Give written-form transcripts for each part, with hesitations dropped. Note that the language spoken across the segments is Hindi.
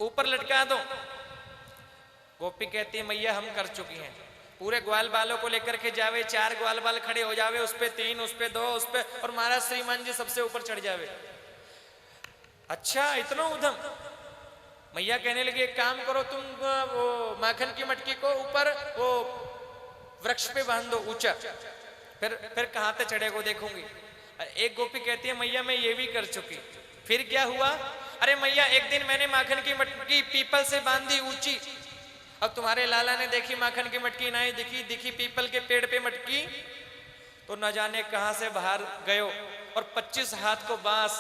ऊपर लटका दो। गोपी कहती है मैया हम कर चुकी हैं। पूरे ग्वाल बालों को लेकर के जावे, 4 ग्वाल बाल खड़े हो जावे, उस पे 3, उस पे 2, उस पे, और महाराज श्रीमान जी सबसे ऊपर चढ़ जावे। अच्छा इतना उधम। मैया कहने लगी एक काम करो तुम, वो माखन की मटकी को ऊपर वो वृक्ष पे बांध दो ऊंचा, फिर कहां तक चढ़े को देखूंगी। एक गोपी कहती है मैया मैं ये भी कर चुकी। फिर क्या हुआ? अरे मैया एक दिन मैंने माखन की मटकी पीपल से बांधी ऊंची, अब तुम्हारे लाला ने देखी माखन की मटकी नहीं दिखी, दिखी पीपल के पेड़ पे मटकी, तो न जाने कहां से बाहर गयो और 25 हाथ को बांस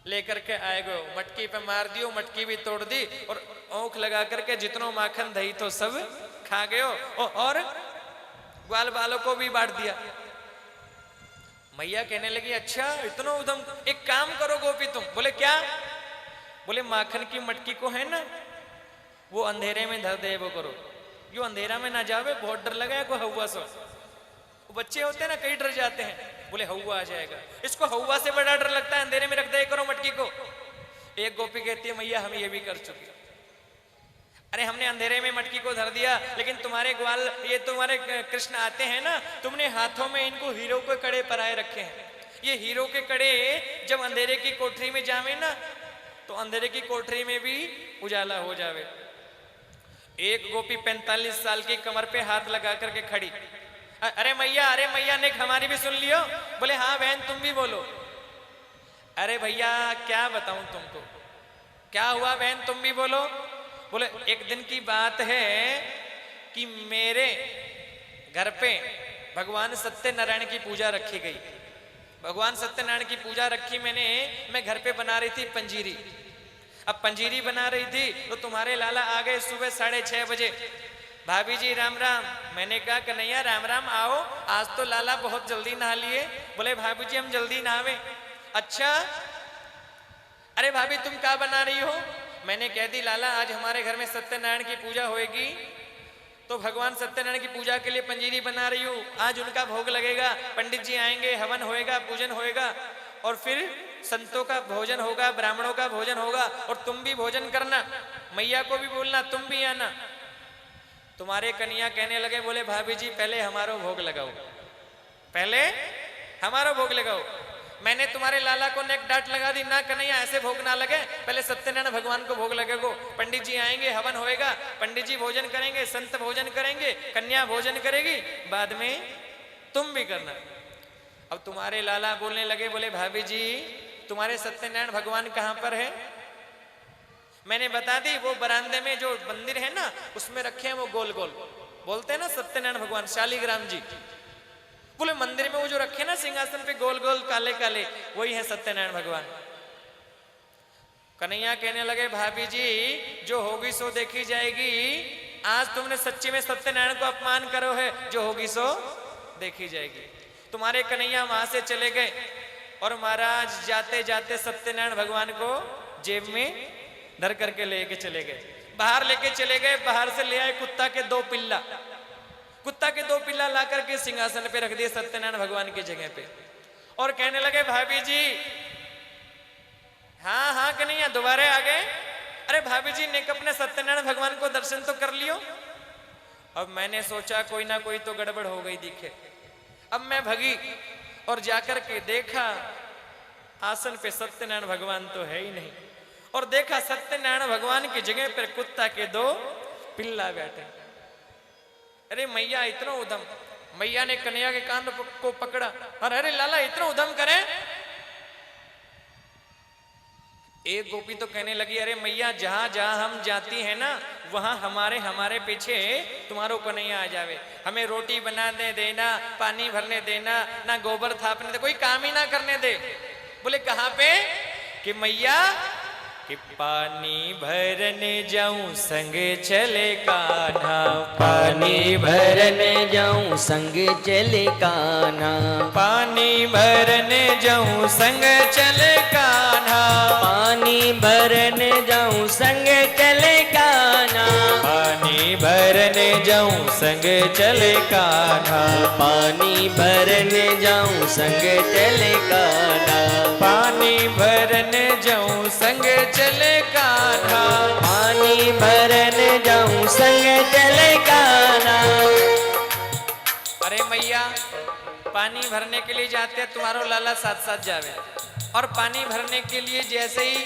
लेकर के आए गयो, मटकी पे मार दियो, मटकी भी तोड़ दी और औंख लगा करके जितनो माखन दही तो सब खा गयो और ग्वाल बालों को भी बांट दिया। मैया कहने लगी अच्छा इतना उधम, एक काम करो गोपी तुम। बोले क्या? बोले माखन की मटकी को है ना वो अंधेरे में धर दे वो करो, यो अंधेरा में ना जावे, बहुत डर लगा है को हवा सो। बच्चे होते हैं ना कई डर जाते हैं, बोले हवा आ जाएगा, इसको हवा से बड़ा डर लगता है, अंधेरे में रख दे करो मटकी को। एक गोपी कहती है मैया हम ये भी कर चुके। अरे हमने अंधेरे में मटकी को धर दिया, लेकिन तुम्हारे ग्वाल ये तुम्हारे कृष्ण आते हैं ना, तुमने हाथों में इनको हीरो के कड़े पराए रखे हैं। ये हीरो के कड़े जब अंधेरे की कोठरी में जावे ना तो अंधेरे की कोठरी में भी उजाला हो जावे। एक गोपी 45 साल की कमर पे हाथ लगा करके खड़ी, अरे मैया ने हमारी भी सुन लियो। बोले हाँ बहन तुम भी बोलो। अरे भैया क्या बताऊं तुमको, क्या हुआ बहन तुम भी बोलो। बोले एक दिन की बात है कि मेरे घर पे भगवान सत्यनारायण की पूजा रखी गई। भगवान सत्यनारायण की पूजा रखी मैं घर पे बना रही थी पंजीरी। अब पंजीरी बना रही थी तो तुम्हारे लाला आ गए सुबह 6:30 बजे। भाभी जी राम राम। मैंने कहा कन्हैया राम राम आओ, आज तो लाला बहुत जल्दी नहा लिए। बोले भाभी जी हम जल्दी नहावे। अच्छा अरे भाभी तुम क्या बना रही हो? मैंने कह दी लाला आज हमारे घर में सत्यनारायण की पूजा होएगी, तो भगवान सत्यनारायण की पूजा के लिए पंजीरी बना रही हूँ, आज उनका भोग लगेगा, पंडित जी आएंगे, हवन होएगा, पूजन होएगा और फिर संतों का भोजन होगा, ब्राह्मणों का भोजन होगा और तुम भी भोजन करना, मैया को भी बोलना तुम भी आना। तुम्हारे कन्या कहने लगे बोले भाभी जी पहले हमारो भोग लगाओ, पहले हमारो भोग लगाओ। मैंने तुम्हारे लाला को नेक डांट लगा दी, ना कन्हैया ऐसे भोग ना लगे, पहले सत्यनारायण भगवान को भोग लगेगो, पंडित जी आएंगे, हवन होएगा, पंडित जी भोजन करेंगे, संत भोजन करेंगे, कन्या भोजन करेगी, बाद में तुम भी करना। अब तुम्हारे लाला बोलने लगे बोले भाभी जी तुम्हारे सत्यनारायण भगवान कहाँ पर है? मैंने बता दी वो बरामदे में जो मंदिर है ना उसमें रखे हैं, वो गोल गोल बोलते हैं ना सत्यनारायण भगवान, शालिग्राम जी। बोले मंदिर में वो जो रखे ना सिंहासन पे गोल गोल काले काले, वही है सत्यनारायण भगवान। कन्हैया कहने लगे भाभी जी जो होगी सो देखी जाएगी, आज तुमने सच्ची में सत्यनारायण को अपमान करो है, जो होगी सो देखी जाएगी। तुम्हारे कन्हैया वहां से चले गए और महाराज जाते जाते सत्यनारायण भगवान को जेब में धर करके लेके चले गए, बाहर लेके चले गए। बाहर से ले आए कुत्ता के 2 पिल्ला, कुत्ता के 2 पिल्ला ला करके सिंहासन पे रख दिए सत्यनारायण भगवान की जगह पे और कहने लगे भाभी जी हाँ हाँ कन्हैया दोबारा आ गए। अरे भाभी जी ने अपने सत्यनारायण भगवान को दर्शन तो कर लियो। अब मैंने सोचा कोई ना कोई तो गड़बड़ हो गई दिखे। अब मैं भगी और जाकर के देखा आसन पे सत्यनारायण भगवान तो है ही नहीं, और देखा सत्यनारायण भगवान की जगह पर कुत्ता के 2 पिल्ला बैठे। अरे मैया इतना उधम। मैया ने कन्हैया के कान को पकड़ा, अरे लाला इतना उधम करे। एक गोपी तो कहने लगी अरे मैया जहां जहां हम जाती है ना वहां हमारे पीछे तुम्हारो कन्हैया आ जावे, हमें रोटी बनाने देना, पानी भरने देना, ना गोबर थापने दे, कोई काम ही ना करने दे। बोले कहां पे? कि मैया कि पानी भरने जाऊं संग चले कान्हा, पानी भरने जाऊं संग चले कान्हा, पानी भरने जाऊं संग चले कान्हा, पानी भरने जाऊं संग चले कान्हा, पानी भरने जाऊं संग चले कान्हा, पानी भरने जाऊं संग चले कान्हा, पानी भरने जाऊं संग चले कान्हा। पानी भरन जाऊं संग चले कान्हा। अरे मैया पानी भरने के लिए जाते हैं, तुम्हारो लाला साथ साथ जावे। और पानी भरने के लिए जैसे ही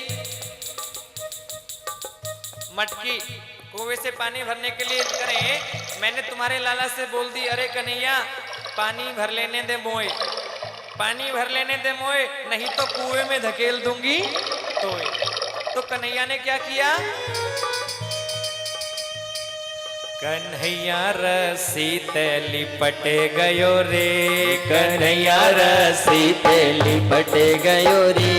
मटकी कुएं से पानी भरने के लिए करें, मैंने तुम्हारे लाला से बोल दी, अरे कन्हैया पानी भर लेने दे मोए, पानी भर लेने दे मोए, नहीं तो कुएं में धकेल दूंगी तो कन्हैया ने क्या किया, कन्हैया रसीत लिपट गयो रे, कन्हैया रसीत लिपट गयो रे,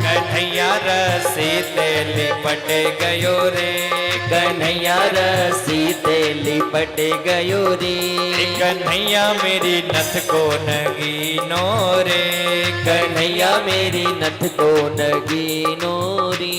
कन्हैया रसीत लिपट गयो रे, कन्हैया रसीत लिपट गयो रे, कन्हैया मेरी नथ को नगीनो रे, कन्हैया मेरी नथ को नगीनो रे,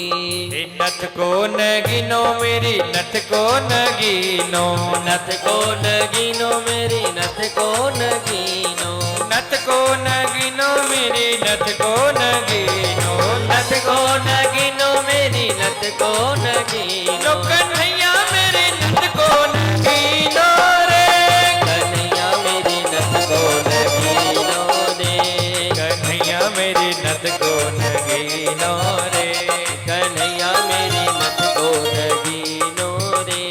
नथ को नगीनो मेरी नथ को नगीनो, नथ को नगीनो मेरी नथ को नगीनो, नथ को नगीनो मेरी नथ को नगीनो, नथ को नगीनो मेरी नथ को नगीनो, कन्हैया मेरी नथ को नगीनो रे, कन्हैया मेरी नथ को नगीनो रे, कन्हैया मेरी नथ को नगीनो रे, कन्हैया मेरी नथ को नगीनो रे।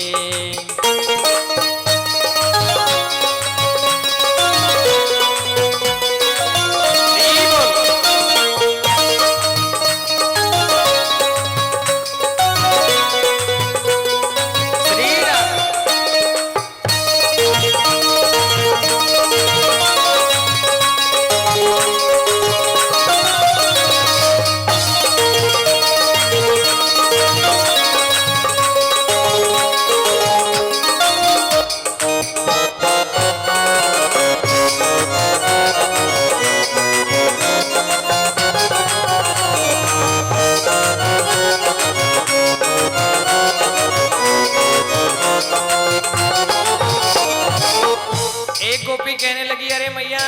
गोपी कहने लगी, अरे मैया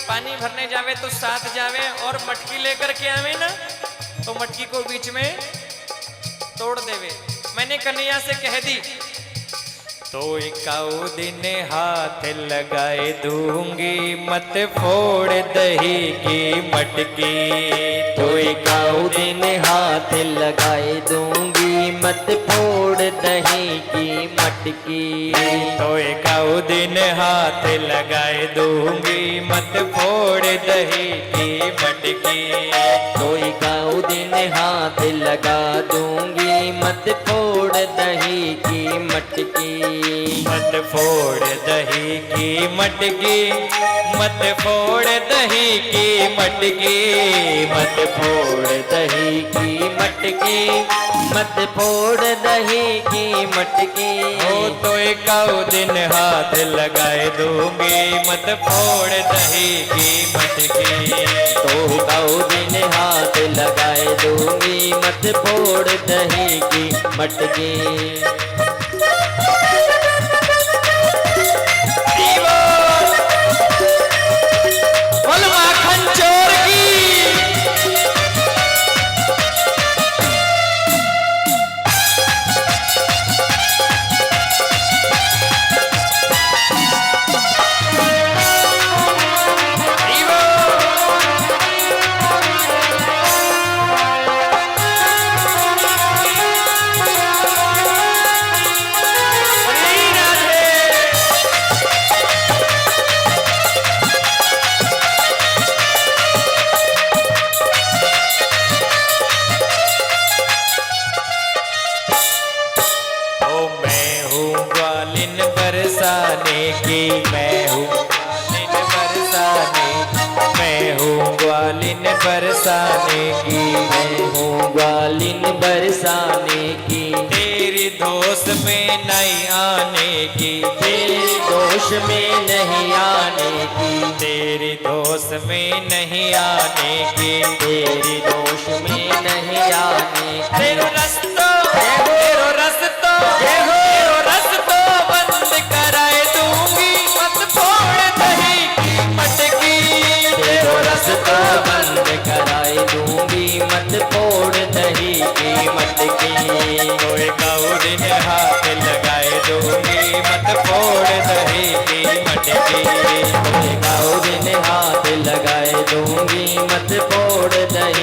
पानी भरने जावे तो साथ जावे, और मटकी लेकर के आवे ना तो मटकी को बीच में तोड़ देवे। मैंने कन्हैया से कह दी, तो एकाऊ दिन हाथ लगाए दूंगी, मत फोड़ दही की मटकी, तो एकाऊ दिन हाथ लगाए दूंगी, मत फोड़ दही की मटकी, तो एकाऊ दिन हाथ लगाए दूंगी, मत फोड़ दही की मटकी, तो एकाऊ दिन हाथ लगा दूंगी, मत फोड़ दही की मटकी, मत फोड़ दही की मटकी, मत फोड़ दही की मटकी, मत फोड़ दही की मटकी, मत फोड़ दही की मटकी, हो तो एकाऊ दिन हाथ लगाए दूंगी, मत फोड़ दही की मटकी, तो एकाऊ दिन हाथ लगाए दूंगी, मत फोड़ दही की मटकी। बोल माखन चोर की। बरसाने की मैं हूँ ग्वालिन बरसाने, मैं हूँ ग्वालिन बरसाने की, मैं हूँ ग्वालिन बरसाने की, तेरी दोस्त में नहीं आने की, तेरी दोष में नहीं आने की, तेरी दोस्त में नहीं आने की, तेरी दोष में नहीं आने की, तेरो रस्तो तेरो रस्तो तेरो रस्तो बंद कराए दूंगी, मत फोड़ दही की मटकी, तेरो रास्ता बंद कराए दूंगी, मत फोड़ दही की मटकी, कोई काउर ने हाथ लगाए दूंगी मत फोड़ दही की मटकी। कोई काउर ने हाथ लगाए दूंगी मत फोड़ दही